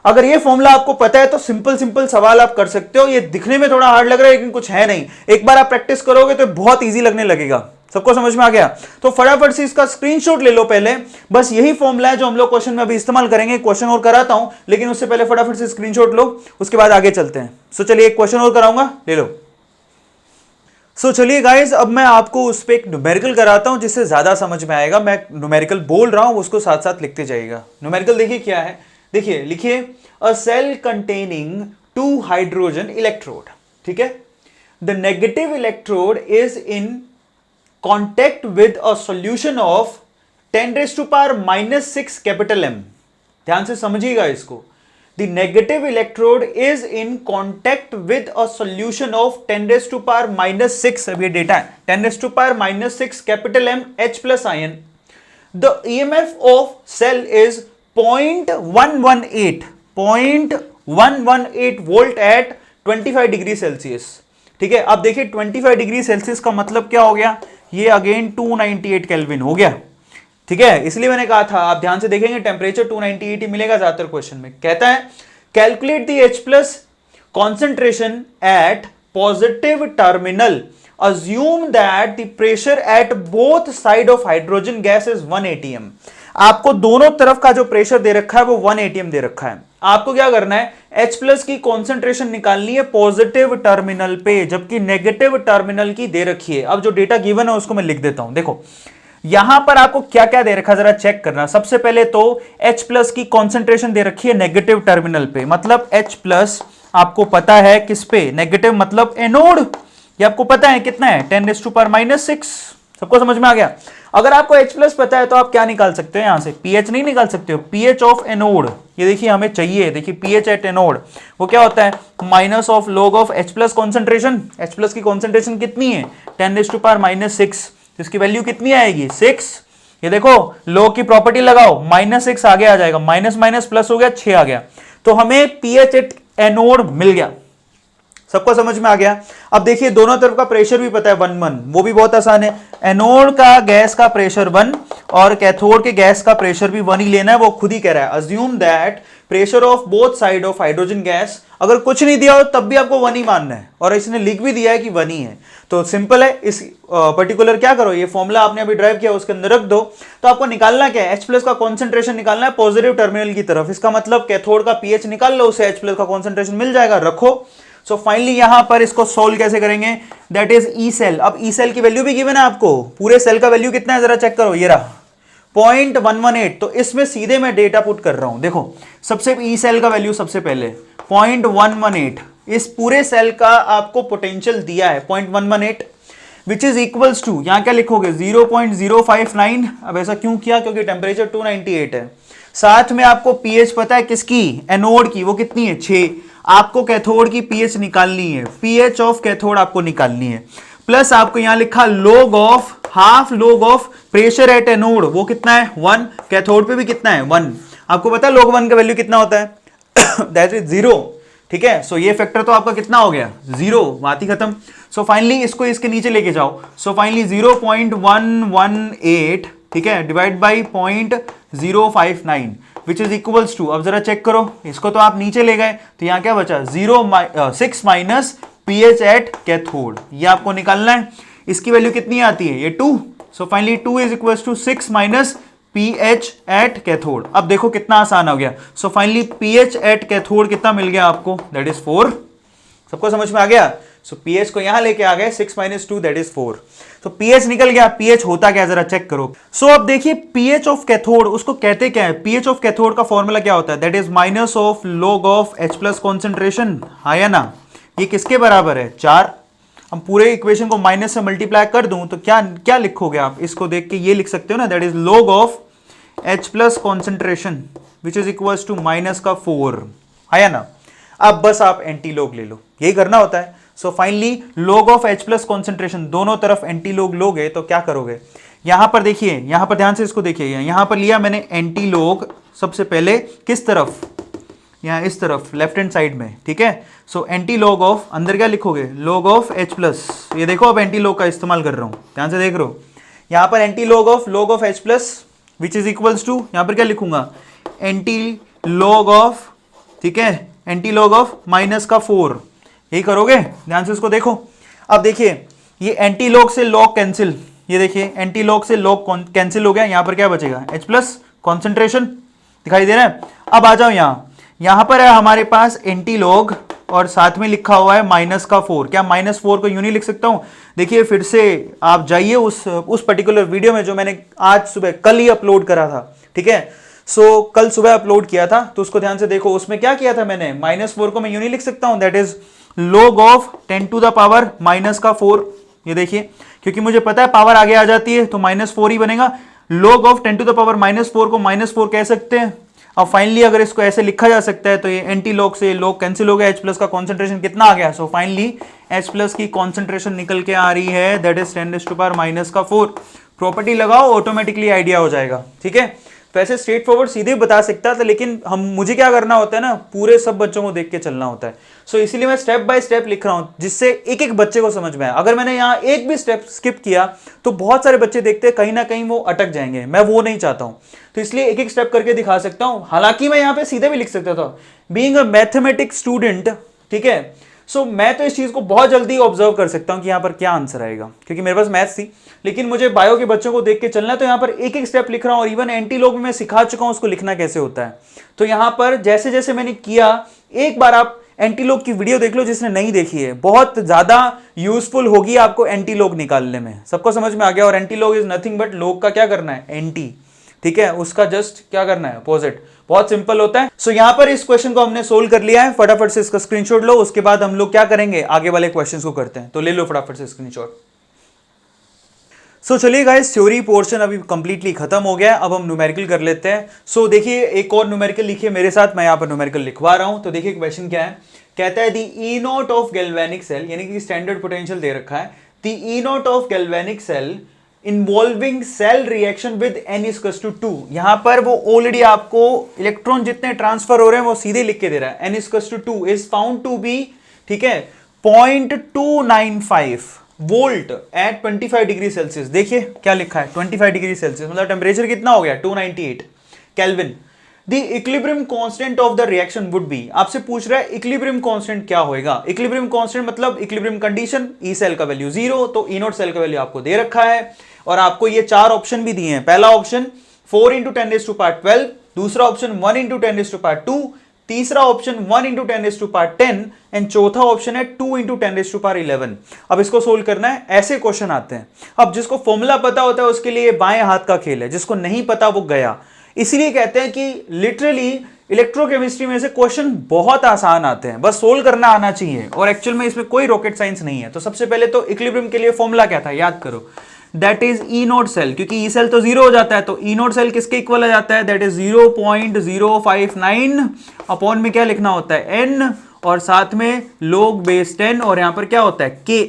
अगर ये फॉर्मूला आपको पता है तो सिंपल सवाल आप कर सकते हो। ये दिखने में थोड़ा हार्ड लग रहा है लेकिन कुछ है नहीं, एक बार आप प्रैक्टिस करोगे तो बहुत इजी लगने लगेगा। सबको समझ में आ गया? तो फटाफट से इसका स्क्रीनशॉट ले लो पहले, बस यही फॉर्मूला है जो हम लोग क्वेश्चन में अभी इस्तेमाल करेंगे। क्वेश्चन और कराता हूं, लेकिन उससे पहले फटाफट से स्क्रीनशॉट लो, उसके बाद आगे चलते हैं। सो चलिए एक क्वेश्चन और कराऊंगा, ले लो। सो चलिए गाइज, अब मैं आपको उस पर एक न्यूमेरिकल कराता हूं जिससे ज्यादा समझ में आएगा। मैं न्यूमेरिकल बोल रहा हूं, उसको साथ साथ लिखते जाइएगा। न्यूमेरिकल देखिए क्या है, देखिए लिखिए, अ सेल कंटेनिंग 2 हाइड्रोजन इलेक्ट्रोड। ठीक है, the negative electrode is in contact with a solution of 10⁻⁻6 capital M। ध्यान से समझिएगा इसको, the negative electrode is in contact with a solution of 10⁻⁻6, अब ये डेटा है, 10⁻⁻6 capital M H plus ion. The EMF of cell is 0.118 volt at 25 degree Celsius. ठीक है, अब देखिए 25 डिग्री सेल्सियस का मतलब क्या हो गया, ये अगेन 298 केल्विन हो गया। ठीक है, इसलिए मैंने कहा था, आप ध्यान से देखेंगे टेम्परेचर 298 ही मिलेगा ज्यादातर क्वेश्चन में। कहता है calculate the H plus concentration eight positive terminal, assume that the pressure at both side of hydrogen gas is 1 atm। आपको दोनों तरफ का जो प्रेशर दे रखा है वो 1 atm दे रखा है। आपको क्या करना है, H प्लस की कॉन्सेंट्रेशन निकालनी है पॉजिटिव टर्मिनल पे, जबकि नेगेटिव टर्मिनल की दे रखी है। अब जो डेटा गिवन है उसको मैं लिख देता हूं। देखो यहां पर आपको क्या क्या दे रखा है जरा चेक करना। सबसे पहले तो H प्लस की कॉन्सेंट्रेशन दे रखी है नेगेटिव टर्मिनल पे, मतलब H प्लस आपको पता है किस पे, नेगेटिव मतलब एनोड, ये आपको पता है कितना है, 10⁻⁻6। सबको समझ में आ गया? अगर आपको H प्लस पता है तो आप क्या निकाल सकते हो, यहां से पीएच नहीं निकाल सकते हो, पीएच ऑफ एनोड। ये देखिए हमें चाहिए, देखिए पीएच एट एनोड वो क्या होता है, minus of log of H plus concentration. H plus की कॉन्सेंट्रेशन कितनी है, 10⁻⁻6, इसकी वैल्यू कितनी आएगी, 6। ये देखो लॉग की प्रॉपर्टी लगाओ, -6 आगे आ जाएगा, माइनस माइनस प्लस हो गया, 6 आ गया, तो हमें पीएच एट एनोड मिल गया। सबको समझ में आ गया? अब देखिए दोनों तरफ का प्रेशर भी पता है 1 वो भी बहुत आसान है। एनोड का गैस का प्रेशर 1 और कैथोड के गैस का प्रेशर भी 1 ही लेना है, वो खुद ही कह रहा है, assume that pressure of both side of hydrogen gas. अगर कुछ नहीं दिया हो तब भी आपको 1 ही मानना है, और इसने लिख भी दिया है कि 1 ही है, तो सिंपल है। इस पर्टिकुलर क्या करो, ये फॉर्मूला आपने अभी ड्राइव किया उसके अंदर रख दो। तो आपको निकालना क्या है, H प्लस का कॉन्सेंट्रेशन निकालना है पॉजिटिव टर्मिनल की तरफ। इसका मतलब कैथोड का पीएच निकाल लो, उसे H प्लस का कॉन्सेंट्रेशन मिल जाएगा, रखो। सो फाइनली यहां पर इसको सोल्व कैसे करेंगे, दैट इज ई सेल। अब ई सेल की वैल्यू भी गिवन है आपको, पूरे सेल का वैल्यू कितना है जरा चेक करो, ये रहा 0.118। तो इसमें सीधे मैं डेटा पुट कर रहा हूं। देखो सबसे ई सेल का वैल्यू सबसे पहले 0.118, इस पूरे सेल का आपको पोटेंशियल दिया है 0.118, विच इज इक्वल्स टू, यहां क्या लिखोगे 0.059। अब ऐसा क्यों किया, क्योंकि टेम्परेचर 298 है। साथ में आपको पीएच पता है किसकी, एनोड की, वो कितनी है 6। आपको कैथोड की पीएच निकालनी है, पीएच ऑफ कैथोड आपको निकालनी है, प्लस आपको यहां लिखा log of, half log of pressure at anode, वो कितना है 1, कैथोड पे भी कितना है 1। आपको पता है log 1 का वैल्यू कितना होता है, दैट इज 0। ठीक है, सो ये फैक्टर तो आपका कितना हो गया 0, बात ही खत्म। सो फाइनली इसको इसके नीचे लेके जाओ। सो फाइनली 0.118, ठीक है, divide by 0.059 which is equals to, अब जरा चेक करो, इसको तो आप नीचे ले गए तो यहां क्या बचा 6 माइनस पीएच एट कैथोड, ये आपको निकालना है। इसकी वैल्यू कितनी आती है, ये 2। So finally 2 is equals to 6 minus pH at cathode. अब देखो कितना आसान हो गया। So finally pH at cathode कितना मिल गया आपको, दैट इज 4। सबको समझ में आ गया। सो pH को यहां लेके आ गए 6 - 2 दैट इज 4। तो pH निकल गया। pH होता क्या जरा चेक करो। सो अब देखिए pH ऑफ कैथोड उसको कहते क्या है। pH ऑफ कैथोड का फॉर्मूला क्या होता है, that is minus of log of H plus concentration, हाँ या ना। ये किसके बराबर है, 4। हम पूरे इक्वेशन को माइनस से मल्टीप्लाई कर दूं तो क्या क्या लिखोगे आप, इसको देख के ये लिख सकते हो ना, that is log of H plus concentration which is equal to minus का 4, आया ना। अब बस आप एंटी लॉग ले लो, यही करना होता है। So finally log of H plus concentration, दोनों तरफ एंटी लॉग लोगे तो क्या करोगे, यहां पर देखिए, यहां पर ध्यान से इसको देखिए, यहां पर लिया मैंने एंटी लॉग सबसे पहले किस तरफ, यहां इस तरफ लेफ्ट हैंड साइड में, ठीक है। सो एंटी लॉग ऑफ, अंदर क्या लिखोगे, log ऑफ H प्लस, ये देखो अब एंटी लॉग का इस्तेमाल कर रहा हूं, ध्यान से देख रहे हो। यहां पर anti log of H plus which is equals to, यहां पर क्या लिखूंगा, एंटी लॉग ऑफ, ठीक है, एंटी लॉग ऑफ माइनस का 4, यही करोगे। ध्यान से इसको देखो। अब देखिए ये एंटी लॉग से लॉग कैंसिल, ये देखिए एंटी लॉग से लॉग कैंसिल हो गया, यहां पर क्या बचेगा, H प्लस कॉन्सेंट्रेशन, दिखाई दे रहा है। अब आ जाओ यहां पर है हमारे पास एंटी लॉग और साथ में लिखा हुआ है माइनस का 4। क्या माइनस 4 को यूं नहीं लिख सकता हूं, देखिए फिर से आप जाइए उस पर्टिकुलर वीडियो में जो मैंने आज सुबह, कल ही अपलोड करा था, ठीक है। सो कल सुबह अपलोड किया था, तो उसको ध्यान से देखो। उसमें क्या किया था मैंने, -4 को मैं यूं नहीं लिख सकता हूं, that is log of 10 to the power minus का 4, ये देखिए, क्योंकि मुझे पता है पावर आगे आ जाती है तो -4 ही बनेगा। log of 10 to the power -4 को -4 कह सकते हैं। अब फाइनली अगर इसको ऐसे लिखा जा सकता है तो ये एंटी लॉग से लॉग कैंसिल हो गया, H प्लस का कॉन्सेंट्रेशन कितना आ गया। सो फाइनली H प्लस की कॉन्सेंट्रेशन निकल के आ रही है, that is 10 to power minus का 4। प्रॉपर्टी लगाओ, ऑटोमेटिकली आइडिया हो जाएगा, ठीक है। वैसे स्ट्रेट फॉरवर्ड सीधे बता सकता था, लेकिन मुझे क्या करना होता है ना, पूरे सब बच्चों को देख के चलना होता है। सो इसीलिए मैं स्टेप बाय स्टेप लिख रहा हूं, जिससे एक एक बच्चे को समझ में आए। अगर मैंने यहाँ एक भी स्टेप स्किप किया तो बहुत सारे बच्चे देखते हैं कहीं ना कहीं वो अटक जाएंगे, मैं वो नहीं चाहता हूं। तो इसलिए एक एक स्टेप करके दिखा सकता हूं। हालांकि मैं यहाँ पे सीधे भी लिख सकता था, बीइंग अ मैथमेटिक्स स्टूडेंट, ठीक है। सो मैं तो इस चीज को बहुत जल्दी ऑब्जर्व कर सकता हूं कि यहाँ पर क्या आंसर आएगा, क्योंकि मेरे पास मैथ्स थी। लेकिन मुझे बायो के बच्चों को देख के चलना है, तो यहाँ पर एक एक स्टेप लिख रहा हूं। और इवन एंटी लॉग में मैं सिखा चुका हूं उसको लिखना कैसे होता है। तो यहाँ पर जैसे जैसे मैंने किया, एक बार आप एंटी लॉग की वीडियो देख लो जिसने नहीं देखी है, बहुत ज्यादा यूजफुल होगी आपको एंटी लॉग निकालने में। सबको समझ में आ गया। और anti log is nothing but log का क्या करना है, एंटी, ठीक है, उसका जस्ट क्या करना है, अपोजिट। बहुत सिंपल होता है। सो यहां पर इस क्वेश्चन को हमने सोल्व कर लिया है। फटाफट से इसका स्क्रीनशॉट लो, उसके बाद हम लोग क्या करेंगे, आगे वाले क्वेश्चंस को करते हैं। तो ले लो फटाफट से स्क्रीनशॉट। सो चलिए गाइस, थ्योरी पोर्शन अभी कंप्लीटली खत्म हो गया है। अब हम न्यूमेरिकल कर लेते हैं। सो देखिए एक और न्यूमेरिकल लिखिए मेरे साथ, मैं यहां पर न्यूमेरिकल लिखवा रहा हूं। तो देखिए क्वेश्चन क्या है, कहता है the E naught of galvanic cell, यानी कि स्टैंडर्ड पोटेंशियल दे रखा है, the E naught of galvanic cell involving cell reaction with n equals to 2। यहां पर वो ऑलरेडी आपको इलेक्ट्रॉन जितने ट्रांसफर हो रहे हैं वो सीधे लिख के दे रहा है, n equals to 2 is found to be, ठीक है, 0.295 वोल्ट एट 25 डिग्री सेल्सियस। देखिए क्या लिखा है, 25 डिग्री सेल्सियस मतलब टेम्परेचर कितना हो गया, 298 kelvin. The equilibrium constant of the reaction would be, आपसे पूछ रहा है इक्विलिब्रियम कांस्टेंट क्या होएगा। इक्विलिब्रियम कांस्टेंट मतलब इक्विलिब्रियम कंडीशन, ई सेल का वैल्यू 0, तो ई नॉट सेल का वैल्यू आपको दे रखा है। और आपको ये 4 ऑप्शन भी दिए हैं। पहला ऑप्शन 4 × 10⁻²12, दूसरा ऑप्शन 1 × 10⁻²2, तीसरा ऑप्शन 1 × 10⁻10 एंड चौथा ऑप्शन है 2 × 10⁻11। अब इसको सोल्व करना है, ऐसे क्वेश्चन आते हैं। अब जिसको फॉर्मूला पता होता है उसके लिए बाएं हाथ का खेल है, जिसको नहीं पता वो गया। इसीलिए कहते हैं कि लिटरली इलेक्ट्रोकेमिस्ट्री में से क्वेश्चन बहुत आसान आते हैं, बस सोल्व करना आना चाहिए। और एक्चुअल में इसमें कोई रॉकेट साइंस नहीं है। तो सबसे पहले तो इक्विलिब्रियम के लिए फॉर्मूला क्या था, याद करो, that is E not cell, क्योंकि ई सेल तो 0 हो जाता है, तो ई नॉट सेल किसके इक्वल आ जाता है, दैट इज 0.059 अपॉन में क्या लिखना होता है, n, और साथ में log बेस 10, और यहां पर क्या होता है, k,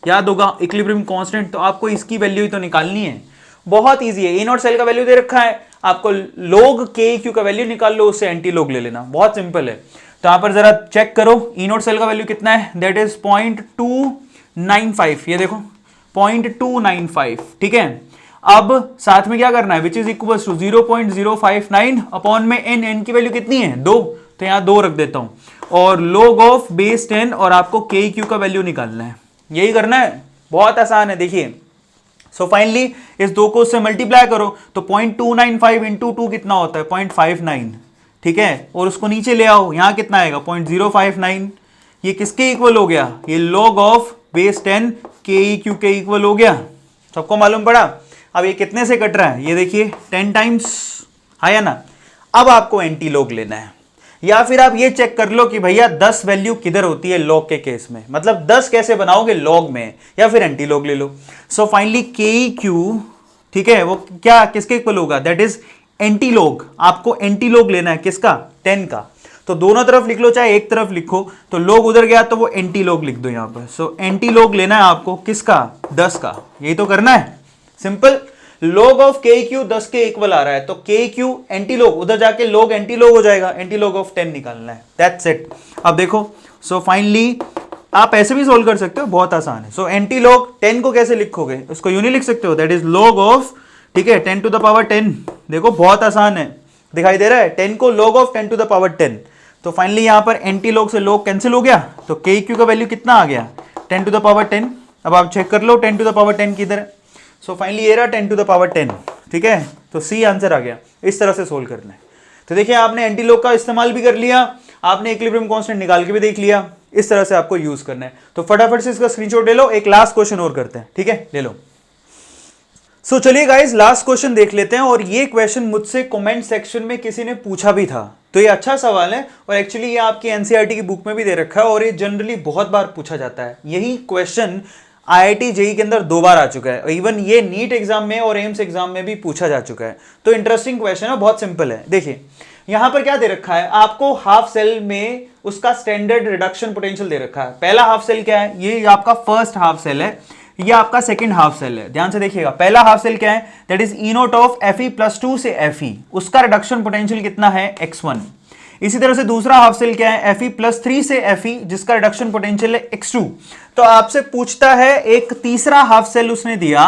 याद होगा इक्विलिब्रियम कांस्टेंट। तो आपको इसकी वैल्यू ही तो निकालनी है, बहुत ईजी है। ई नॉट सेल का वैल्यू दे रखा है, आपको log k q का वैल्यू निकाल लो, उससे एंटी लॉग ले लेना, बहुत सिंपल है। तो यहां पर जरा चेक करो, ई नॉट सेल का वैल्यू कितना है, दैट इज 0.295, ये देखो 0.295, ठीक है। अब साथ में क्या करना है, which is equal to 0.059 upon में n की वैल्यू कितनी है, 2, तो यहां 2 रख देता हूं, और log ऑफ बेस 10, और आपको k q का वैल्यू निकालना है, यही करना है, बहुत आसान है। देखिए सो फाइनली इस दो को उससे मल्टीप्लाई करो तो 0.295 इंटू 2 कितना होता है 0.59, ठीक है, और उसको नीचे ले आओ, यहां कितना आएगा 0.059, ये किसके इक्वल हो गया, ये log ऑफ बेस 10 KEQ के इक्वल हो गया। सबको मालूम पड़ा। अब ये कितने से कट रहा है, ये देखिए 10 टाइम्स आया ना। अब आपको एंटी लॉग लेना है, या फिर आप ये चेक कर लो कि भैया 10 वैल्यू किधर होती है लॉग के केस में, मतलब 10 कैसे बनाओगे लॉग में, या फिर एंटी लॉग ले लो। सो फाइनली KEQ, ठीक है, वो क्या किसके इक्वल होगा, दैट इज एंटी लॉग। आपको एंटी लॉग लेना है किसका, 10 का। तो दोनों तरफ लिख लो चाहे एक तरफ लिखो, तो लॉग उधर गया तो वो एंटी लॉग लिख दो यहां पर। सो एंटी लॉग लेना है आपको किसका, 10 का, यही तो करना है, सिंपल। log ऑफ KEQ 10 के इक्वल आ रहा है, तो KEQ एंटी लॉग, उधर जाके log एंटी लॉग हो जाएगा, एंटी लॉग ऑफ 10 निकालना है, दैट्स इट। अब देखो, सो फाइनली आप ऐसे भी सोल्व कर सकते हो, बहुत आसान है। सो एंटी लॉग 10 को कैसे लिखोगे, उसको यूं नहीं लिख सकते हो, दैट इज log ऑफ, ठीक है, 10 टू द पावर 10। देखो बहुत आसान है, दिखाई दे रहा है, 10 को log of 10 to the power 10। तो फाइनली यहां पर एंटी लॉग से log कैंसिल हो गया, तो KEQ का वैल्यू कितना आ गया, 10 टू द पावर 10। अब आप चेक कर लो 10 टू द पावर 10 किधर है। सो फाइनली ये रहा 10 टू द पावर 10, ठीक है, तो सी आंसर आ गया। इस तरह से सोल्व करना है। तो देखिए आपने एंटी लॉग का इस्तेमाल भी कर लिया, आपने इक्विलिब्रियम कांस्टेंट निकाल के भी देख लिया, इस तरह से आपको यूज करना है। तो फटाफट से इसका स्क्रीनशॉट ले लो, एक लास्ट क्वेश्चन और करते हैं, ठीक है, ले लो। सो चलिए गाइस लास्ट क्वेश्चन देख लेते हैं, और ये क्वेश्चन मुझसे कमेंट सेक्शन में किसी ने पूछा भी था, तो ये अच्छा सवाल है, और एक्चुअली ये आपकी एनसीईआरटी की बुक में भी दे रखा है, और ये जनरली बहुत बार पूछा जाता है। यही क्वेश्चन IIT JEE के अंदर 2 बार आ चुका है, इवन ये नीट एग्जाम में और एम्स एग्जाम में भी पूछा जा चुका है। तो इंटरेस्टिंग क्वेश्चन है, बहुत सिंपल है। देखिए यहां पर क्या दे रखा है आपको, हाफ सेल में उसका स्टैंडर्ड रिडक्शन पोटेंशियल दे रखा है। पहला हाफ सेल क्या है, ये आपका फर्स्ट हाफ सेल है, ये आपका सेकंड हाफ सेल है। ध्यान से देखिएगा, पहला हाफ सेल क्या है, that is E not of Fe+2 से Fe, उसका रिडक्शन पोटेंशियल कितना है x1। इसी तरह से दूसरा हाफ सेल क्या है, Fe+3 से Fe, जिसका रिडक्शन पोटेंशियल है x2। तो आपसे पूछता है एक तीसरा हाफ सेल उसने दिया,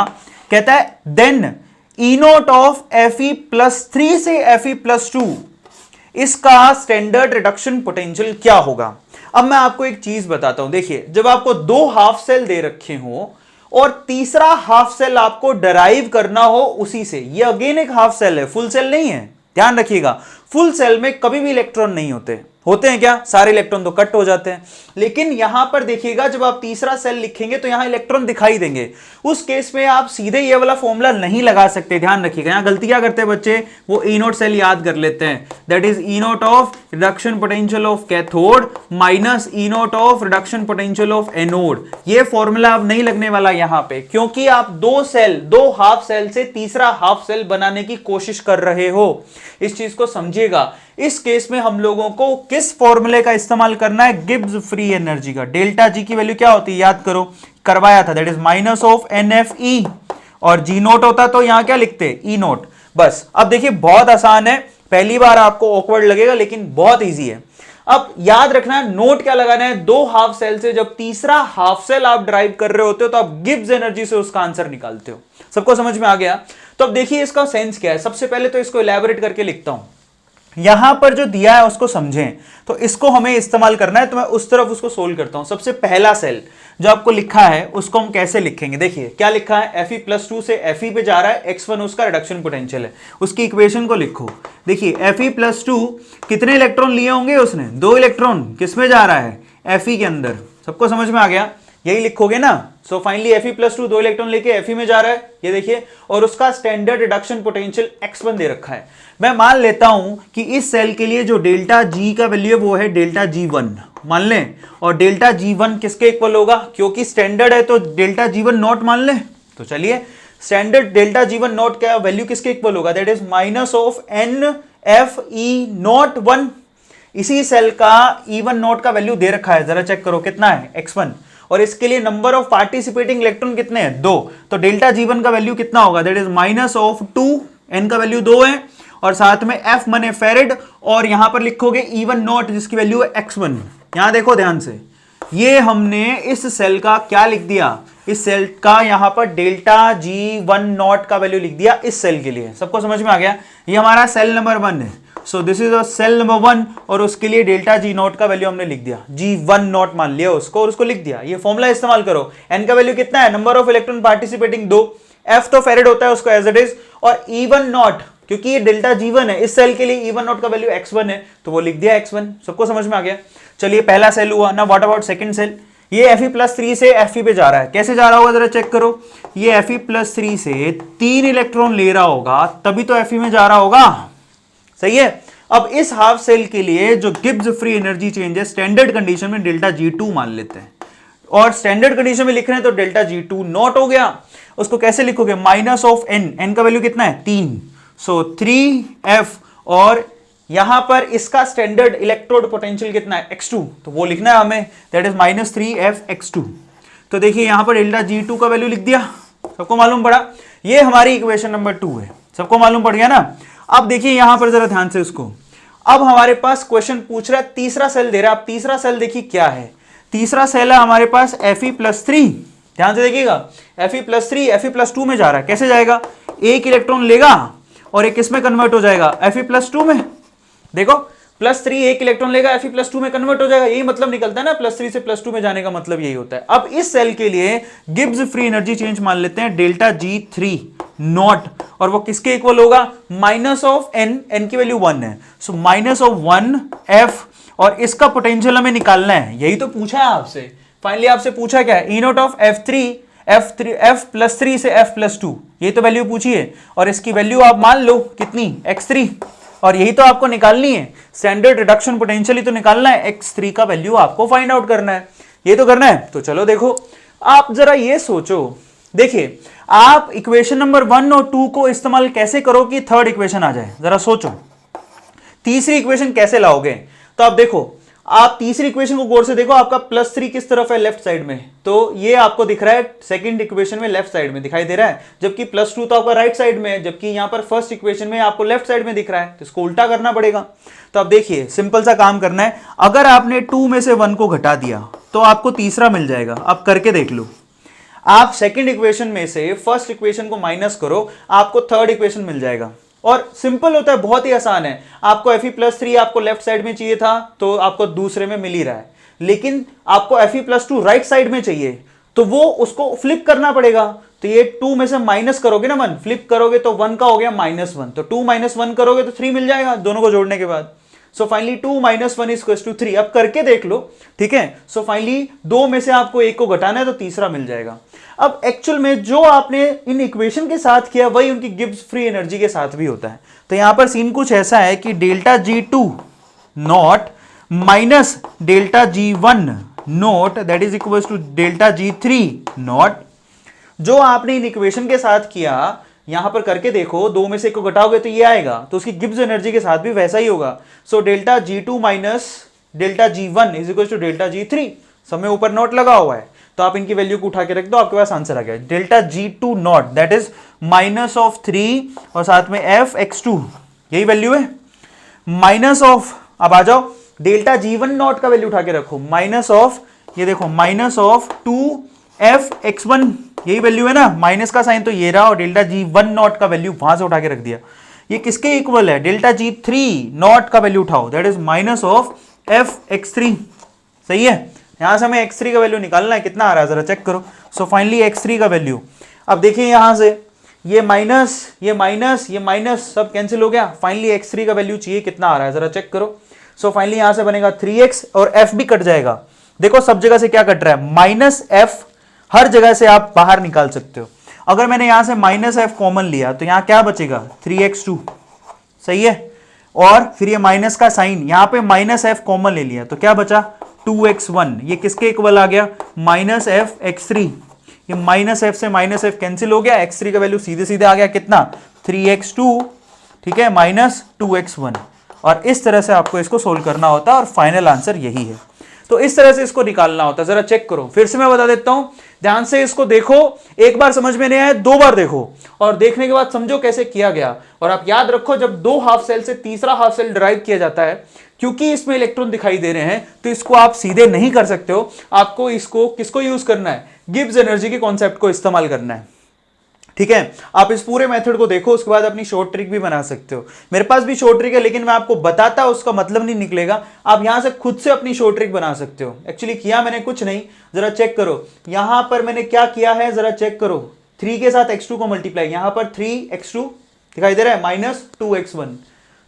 कहता है then E not of Fe+3 से Fe+2, इसका स्टैंडर्ड रिडक्शन पोटेंशियल क्या होगा। अब मैं आपको एक चीज बताता हूं, देखिए जब आपको 2 हाफ सेल दे रखे हो और तीसरा हाफ सेल आपको डराइव करना हो उसी से, ये अगेन एक हाफ सेल है, फुल सेल नहीं है, ध्यान रखिएगा। फुल सेल में कभी भी इलेक्ट्रॉन नहीं होते हैं क्या, सारे इलेक्ट्रॉन तो कट हो जाते हैं। लेकिन यहां पर देखिएगा जब आप तीसरा सेल लिखेंगे तो यहां इलेक्ट्रॉन दिखाई देंगे, उस केस में आप सीधे ये वाला फॉर्मूला नहीं लगा सकते। ध्यान रखिएगा, यहां गलती क्या करते हैं बच्चे, वो E नॉट सेल याद कर लेते हैं, that is E not of reduction potential of cathode minus E not of reduction potential of anode. ये फॉर्मूला अब नहीं लगने वाला यहां पे, क्योंकि आप 2 हाफ सेल से तीसरा हाफ सेल बनाने की कोशिश कर रहे हो। इस चीज को समझिएगा। इस केस में हम लोगों को किस फॉर्मूले का इस्तेमाल करना है, गिब्स फ्री एनर्जी का। डेल्टा जी की वैल्यू क्या होती है याद करो, करवाया था, that is minus of NFE, और G नोट होता तो यहां क्या लिखते, E नोट। बस अब देखिए बहुत आसान है, पहली बार आपको ऑकवर्ड लगेगा लेकिन बहुत इजी है। अब याद रखना है नोट क्या लगाना है, 2 हाफ सेल से जब तीसरा हाफ सेल आप ड्राइव कर रहे होते हो तो आप गिब्स एनर्जी से उसका आंसर निकालते हो। सबको समझ में आ गया। तो अब देखिए इसका सेंस क्या है, सबसे पहले तो इसको इलैबोरेट करके लिखता हूं। यहां पर जो दिया है उसको समझें, तो इसको हमें इस्तेमाल करना है, तो मैं उस तरफ उसको सोल्व करता हूं। सबसे पहला सेल जो आपको लिखा है उसको हम कैसे लिखेंगे, देखिए क्या लिखा है, Fe+2 से Fe पे जा रहा है, x1 उसका रिडक्शन पोटेंशियल है, उसकी इक्वेशन को लिखो। देखिए Fe+2 कितने इलेक्ट्रॉन लिए होंगे उसने, 2 इलेक्ट्रॉन, किसमें जा रहा है, Fe के अंदर। सबको समझ में आ गया, यही लिखोगे ना। सो फाइनली Fe+2 2 इलेक्ट्रॉन लेके Fe में जा रहा है, ये देखिए, और उसका स्टैंडर्ड रिडक्शन पोटेंशियल x1 दे रखा है। मैं मान लेता हूं कि इस सेल के लिए जो डेल्टा G का वैल्यू है वो है डेल्टा G1 मान लें, और डेल्टा G1 किसके इक्वल होगा, क्योंकि स्टैंडर्ड है तो डेल्टा G1 नॉट मान लें। तो चलिए स्टैंडर्ड डेल्टा G1 नॉट का वैल्यू किसके इक्वल होगा, that is minus of NFE not 1। इसी सेल का E1 नॉट का वैल्यू दे रखा है, जरा चेक करो कितना है, x1, और इसके लिए नंबर ऑफ पार्टिसिपेटिंग इलेक्ट्रॉन कितने हैं, 2। तो डेल्टा G1 का वैल्यू कितना होगा, that is minus of 2, n का वैल्यू 2 है, और साथ में F माने फेरेड, और यहां पर लिखोगे E1 नॉट जिसकी वैल्यू है x1। यहां देखो ध्यान से, ये हमने इस सेल का क्या लिख दिया, इस सेल का यहां पर डेल्टा G1 नॉट का वैल्यू लिख दिया इस सेल के लिए। सबको समझ में आ गया, ये हमारा सेल नंबर 1 है। So this is a cell number 1, और उसके लिए डेल्टा G नॉट का वैल्यू हमने लिख दिया, G1 नॉट मान लिया उसको, और उसको लिख दिया। ये फॉर्मूला इस्तेमाल करो, n का वैल्यू कितना है, number of electron participating 2, F तो फेरेड होता है, उसको एज इट इज, और E1 नॉट, क्योंकि ये डेल्टा G1 है, इस सेल के लिए E1 नॉट का वैल्यू x1 है, तो वो लिख दिया x1। सबको समझ में आ गया? चलिए पहला सेल हुआ ना। What about second cell? ये Fe+3 से Fe पे जा रहा है, कैसे जा रहा होगा जरा चेक करो। ये Fe+3 से 3 इलेक्ट्रॉन ले रहा होगा, तभी तो Fe में जा रहा होगा, सही है। अब इस हाफ सेल के लिए जो गिब्स फ्री एनर्जी चेंज है स्टैंडर्ड कंडीशन में डेल्टा G2 मान लेते हैं, और स्टैंडर्ड कंडीशन में लिख रहे हैं तो डेल्टा G2 नॉट हो गया। उसको कैसे लिखोगे? माइनस ऑफ n, n का वैल्यू कितना है? 3, सो 3f, और यहां पर इसका स्टैंडर्ड इलेक्ट्रोड पोटेंशियल कितना है? x2, तो वो लिखना है हमें, दैट इज -3f x2। तो देखिए यहां पर डेल्टा G2 का वैल्यू लिख दिया, सबको मालूम पड़ा। ये हमारी इक्वेशन नंबर 2 है, सबको मालूम पड़ गया ना। अब देखिए यहां पर जरा ध्यान से उसको, अब हमारे पास क्वेश्चन पूछ रहा है, तीसरा सेल दे रहा है। आप तीसरा सेल देखिए क्या है, तीसरा सेल है हमारे पास Fe+3, ध्यान से देखिएगा, Fe+3 Fe+2 में जा रहा है, कैसे जाएगा? एक इलेक्ट्रॉन लेगा और एक किस में कन्वर्ट हो जाएगा? Fe+2 में। देखो +3 एक इलेक्ट्रॉन लेगा, Fe+2 में कन्वर्ट हो जाएगा, यही मतलब निकलता है ना, +3 से +2 में जाने का मतलब यही होता है। अब इस सेल के लिए गिब्स फ्री एनर्जी चेंज मान लेते हैं डेल्टा G3 नॉट, और वो किसके इक्वल होगा? माइनस ऑफ n, n की वैल्यू 1 है, सो -1f, और इसका पोटेंशियल हमें निकालना है, यही तो पूछा है आपसे। फाइनली आपसे पूछा क्या है? E0 ऑफ F+3 से F+2, यही तो वैल्यू पूछी है, और इसकी वैल्यू आप मान लो कितनी? x3, और यही तो आपको निकालनी है, स्टैंडर्ड रिडक्शन पोटेंशियल ही तो निकालना है, x3 का वैल्यू आपको फाइंड आउट करना है, ये तो करना है। तो चलो देखो, आप जरा ये सोचो, देखिए आप इक्वेशन नंबर 1 और 2 को इस्तेमाल कैसे करो कि थर्ड इक्वेशन आ जाए, जरा सोचो। तीसरी इक्वेशन कैसे लाओगे? तो आप देखो, आप तीसरी इक्वेशन को गौर से देखो, आपका +3 किस तरफ है? लेफ्ट साइड में, तो ये आपको दिख रहा है सेकंड इक्वेशन में लेफ्ट साइड में दिखाई दे रहा है, जबकि +2 तो आपका राइट साइड में है, जबकि यहां पर फर्स्ट इक्वेशन में आपको लेफ्ट साइड में दिख रहा है, तो इसको उल्टा करना पड़ेगा। तो अब देखिए सिंपल सा काम करना है, अगर आपने 2 में से 1 को घटा दिया तो आपको तीसरा मिल जाएगा। आप करके देख लो, आप सेकंड इक्वेशन में से फर्स्ट इक्वेशन को माइनस करो, आपको थर्ड इक्वेशन मिल जाएगा। और सिंपल होता है, बहुत ही आसान है। आपको Fe+3 आपको लेफ्ट साइड में चाहिए था, तो आपको दूसरे में मिल ही रहा है, लेकिन आपको Fe+2 राइट साइड में चाहिए, तो वो उसको फ्लिप करना पड़ेगा। तो ये 2 में से माइनस करोगे ना 1, फ्लिप करोगे तो 1 का हो गया -1, तो 2 - 1 करोगे तो 3 मिल जाएगा दोनों को जोड़ने के बाद। सो फाइनली 2 - 1 = 3। अब करके देख लो, ठीक है। सो फाइनली 2 में से आपको एक को घटाना है तो तीसरा मिल जाएगा। अब एक्चुअल में जो आपने इन इक्वेशन के साथ किया वही उनकी गिब्स फ्री एनर्जी के साथ भी होता है। तो यहां पर सीन कुछ ऐसा है कि delta G2 not minus delta G1 not that is equal to delta G3 not. जो आपने इन इक्वेशन के साथ किया यहां पर करके देखो, 2 में से एक को घटाओगे तो ये आएगा, तो उसकी गिब्स एनर्जी के साथ भी वैसा ही होगा। So delta G2 minus delta G1 is equal to delta G3। सब में ऊपर नॉट लगा हुआ है, तो आप इनकी वैल्यू को उठा के रख दो, आपके पास आंसर आ गया। Delta G2 not that is -3 और साथ में Fx2, यही वैल्यू है। माइनस ऑफ, अब आ जाओ डेल्टा G1 नॉट का वैल्यू उठा के रखो, माइनस ऑफ, ये देखो -2Fx1, यही वैल्यू है ना, माइनस का साइन तो ये रहा, और डेल्टा G1 नॉट का वैल्यू वहां से उठा के रख दिया। ये किसके इक्वल है? डेल्टा G3 नॉट का वैल्यू उठाओ, दैट इज -Fx3, सही है। यहां से हमें x3 का वैल्यू निकालना है, कितना आ रहा है जरा चेक करो। सो फाइनली x3 का वैल्यू, अब देखिए यहां से ये माइनस ये माइनस ये माइनस सब कैंसिल हो गया। फाइनली x3 का वैल्यू चाहिए, कितना आ रहा है जरा चेक करो। सो फाइनली यहां से बनेगा 3x और f भी कट जाएगा। देखो सब जगह से क्या कट रहा है? -f, हर जगह से आप बाहर निकाल सकते हो। अगर मैंने यहां से -f कॉमन लिया तो यहां क्या बचेगा? 3x2, सही है। और फिर ये माइनस का साइन, यहां पे -f कॉमन ले लिया तो क्या बचा? 2x1, ये किसके इक्वल आ गया? -fx3। ये -f से -f कैंसिल हो गया, x3 का वैल्यू सीधे सीधे आ गया कितना? 3x2, ठीक है, -2x1। और इस तरह से आपको इसको सोल्व करना होता है और फाइनल आंसर यही है। तो इस तरह से इसको निकालना होता है। जरा चेक करो, फिर से मैं बता देता हूं, ध्यान से इसको देखो। एक बार समझ में नहीं आया 2 बार देखो, और देखने के बाद समझो कैसे किया गया। और आप याद रखो, जब 2 हाफ सेल से तीसरा हाफ सेल डिराइव किया जाता है, क्योंकि इसमें इलेक्ट्रॉन दिखाई दे रहे हैं, तो इसको आप सीधे नहीं कर सकते हो। आपको इसको किसको यूज करना है? गिब्स एनर्जी के कॉन्सेप्ट को इस्तेमाल करना है, ठीक है। आप इस पूरे मेथड को देखो, उसके बाद अपनी शॉर्ट ट्रिक भी बना सकते हो। मेरे पास भी शॉर्ट ट्रिक है, लेकिन मैं आपको बताता उसका मतलब नहीं निकलेगा। आप यहां से खुद से अपनी शॉर्ट ट्रिक बना सकते हो। एक्चुअली किया मैंने कुछ नहीं, जरा चेक करो यहां पर मैंने क्या किया है, जरा चेक करो। 3 के साथ x2 को मल्टीप्लाई, यहां पर 3x2 दिखाई दे रहा है माइनस 2x1।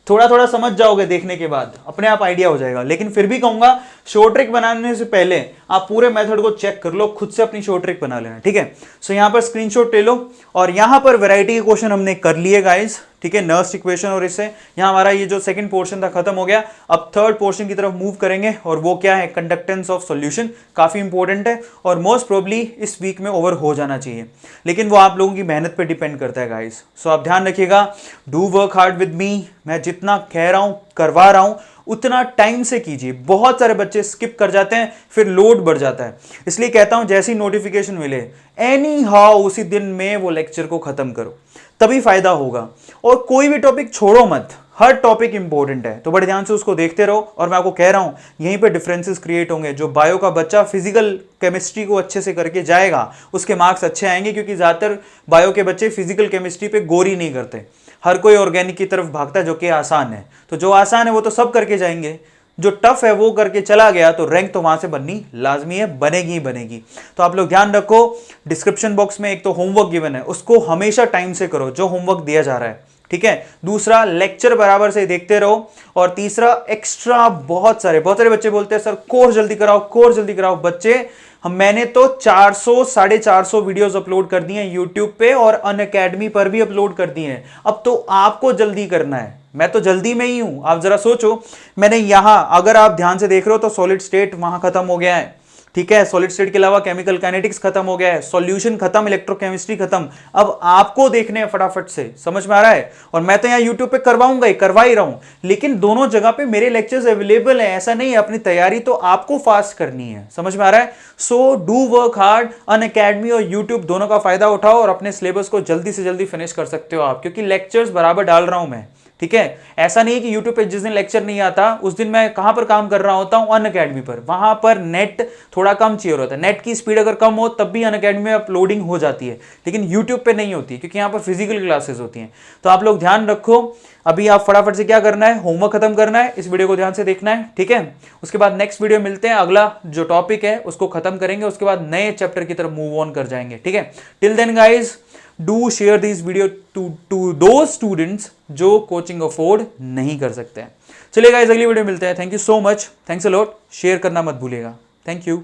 थोड़ा थोड़ा समझ जाओगे देखने के बाद, अपने आप आइडिया हो जाएगा। लेकिन फिर भी कहूंगा शॉर्ट ट्रिक बनाने से पहले आप पूरे मेथड को चेक कर लो, खुद से अपनी शॉर्ट ट्रिक बना लेना, ठीक है। सो यहां पर स्क्रीनशॉट ले लो और यहां पर वैरायटी के क्वेश्चन हमने कर लिए गाइस, ठीक है, नर्स्ट इक्वेशन। और इससे यहां हमारा ये जो सेकंड पोर्शन था खत्म हो गया। अब थर्ड पोर्शन की तरफ मूव करेंगे और वो क्या है, कंडक्टेंस ऑफ सॉल्यूशन। काफी इंपॉर्टेंट है और मोस्ट प्रोबेबली इस वीक में ओवर हो जाना चाहिए, लेकिन वो आप लोगों की मेहनत पे डिपेंड करता है गाइस। सो आप ध्यान रखिएगा, do work hard with me. मैं जितना कह रहा हूं करवा रहा हूं उतना टाइम से कीजिए। बहुत सारे बच्चे स्किप कर जाते हैं, फिर लोड बढ़ जाता है। इसलिए कहता हूं जैसी नोटिफिकेशन मिले एनी हाउ उसी दिन में वो लेक्चर को खत्म करो, तभी फायदा होगा। और कोई भी टॉपिक छोड़ो मत, हर टॉपिक इंपॉर्टेंट है, तो बड़े ध्यान से उसको देखते रहो। और मैं आपको कह रहा हूं यहीं पे डिफरेंसेस क्रिएट होंगे। जो बायो का बच्चा फिजिकल केमिस्ट्री को अच्छे से करके जाएगा उसके मार्क्स अच्छे आएंगे, क्योंकि ज्यादातर बायो के बच्चे फिजिकल केमिस्ट्री पे गौर ही नहीं करते। हर कोई ऑर्गेनिक की तरफ भागता है, जो कि आसान है। तो जो आसान है वो तो सब करके जाएंगे, जो टफ है वो करके चला गया तो रैंक तो वहां से बननी लाजमी है, बनेगी ही बनेगी। तो आप लोग ध्यान रखो, डिस्क्रिप्शन बॉक्स में एक तो होमवर्क गिवन है, उसको हमेशा टाइम से करो जो होमवर्क दिया जा रहा है, ठीक है। दूसरा, लेक्चर बराबर से देखते रहो। और तीसरा, एक्स्ट्रा बहुत सारे बच्चे बोलते हैं सर कोर्स जल्दी कराओ। बच्चे मैंने तो 400 450 वीडियोस अपलोड कर दिए हैं यूट्यूब पे और अनअकैडमी पर भी अपलोड कर दिए हैं। अब तो आपको जल्दी करना है, मैं तो जल्दी में ही हूं। आप जरा सोचो, मैंने यहां अगर आप ध्यान से देख रहे हो तो सॉलिड स्टेट वहां खत्म हो गया है, ठीक है। सॉलिड स्टेट के अलावा केमिकल काइनेटिक्स खत्म हो गया है, सॉल्यूशन खत्म, इलेक्ट्रोकेमिस्ट्री खत्म। अब आपको देखने हैं फटाफट से, समझ में आ रहा है। और मैं तो यहाँ यूट्यूब पे करवा ही रहा हूं, लेकिन दोनों जगह पे मेरे लेक्चर्स अवेलेबल है, ऐसा नहीं है। अपनी तैयारी तो आपको फास्ट करनी है, समझ में आ रहा है। So do work hard, Unacademy और यूट्यूब दोनों का फायदा उठाओ और अपने सिलेबस को जल्दी से जल्दी फिनिश कर सकते हो आप, क्योंकि लेक्चर्स बराबर डाल रहा हूं मैं, ठीक है। ऐसा नहीं है कि YouTube पे जिस दिन लेक्चर नहीं आता उस दिन मैं कहां पर काम कर रहा होता हूं, अनअकैडमी पर। वहां पर नेट थोड़ा कम चाहिए होता है, नेट की स्पीड अगर कम हो तब भी अनअकैडमी में अपलोडिंग हो जाती है, लेकिन YouTube पे नहीं होती, क्योंकि यहां पर फिजिकल क्लासेस होती हैं। तो आप लोग ध्यान रखो, अभी आप फटाफट से क्या करना है, होमवर्क खत्म करना है, इस वीडियो को ध्यान से देखना है, ठीक है। उसके बाद नेक्स्ट वीडियो मिलते हैं, अगला जो टॉपिक है उसको खत्म करेंगे, उसके बाद नए चैप्टर की तरफ मूव ऑन कर जाएंगे, ठीक है। Till then guys, do share this video to दो स्टूडेंट्स जो कोचिंग अफोर्ड नहीं कर सकते हैं। चलिए गाइस, अगली वीडियो मिलते हैं। Thank you so much, thanks a lot. Share करना मत भूलिएगा। Thank you.